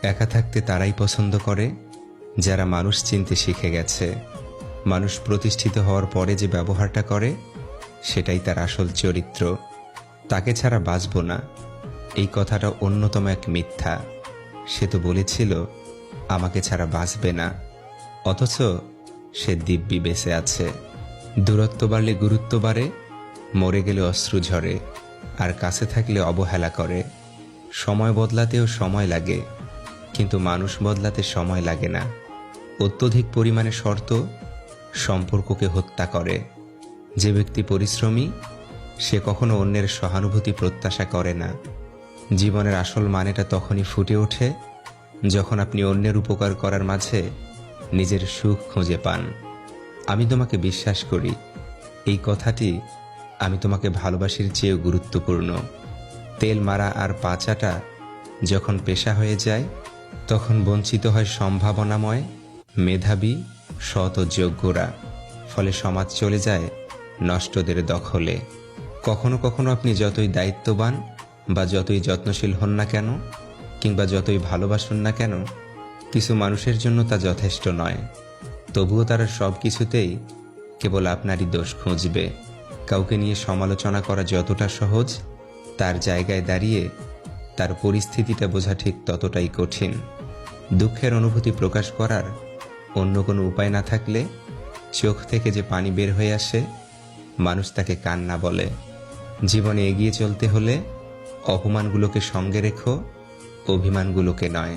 একা থাকতে তারাই পছন্দ করে যারা মানুষ চিনতে শিখে গেছে। মানুষ প্রতিষ্ঠিত হওয়ার পরে যে ব্যবহারটা করে সেটাই তার আসল চরিত্র। তাকে ছাড়া বাঁচব না, এই কথাটা অন্যতম এক মিথ্যা। সে তো বলেছিল আমাকে ছাড়া বাঁচবে না, অথচ সে দিব্যি বেঁচে আছে। দূরত্ব বাড়লে গুরুত্ব বাড়ে, মরে গেলে অশ্রু ঝরে, আর কাছে থাকলে অবহেলা করে। সময় বদলাতেও সময় লাগে, কিন্তু মানুষ বদলাতে সময় লাগে না। অত্যধিক পরিমাণে শর্ত সম্পর্ককে হত্যা করে। যে ব্যক্তি পরিশ্রমী সে কখনো অন্যের সহানুভূতি প্রত্যাশা করে না। জীবনের আসল মানেটা তখনই ফুটে ওঠে যখন আপনি অন্যের উপকার করার মাঝে নিজের সুখ খুঁজে পান। আমি তোমাকে বিশ্বাস করি, এই কথাটি আমি তোমাকে ভালোবাসির চেয়েও গুরুত্বপূর্ণ। তেল মারা আর পাচাটা যখন পেশা হয়ে যায় তখন বঞ্চিত হয় সম্ভাবনাময়, মেধাবী, সৎ ও যোগ্যরা। ফলে সমাজ চলে যায় নষ্টদের দখলে। কখনো কখনো আপনি যতই দায়িত্ববান বা যতই যত্নশীল হন না কেন, কিংবা যতই ভালোবাসুন না কেন, কিছু মানুষের জন্য তা যথেষ্ট নয়। তবুও তারা সব কিছুতেই কেবল আপনারই দোষ খুঁজবে। কাউকে নিয়ে সমালোচনা করা যতটা সহজ, তার জায়গায় দাঁড়িয়ে তার পরিস্থিতিটা বোঝা ঠিক ততটাই কঠিন। দুঃখের অনুভূতি প্রকাশ করার অন্য কোনো উপায় না থাকলে চোখ থেকে যে পানি বের হয়ে আসে, মানুষ তাকে কান্না বলে। জীবনে এগিয়ে চলতে হলে অপমানগুলোকে সঙ্গে রেখো, অভিমানগুলোকে নয়।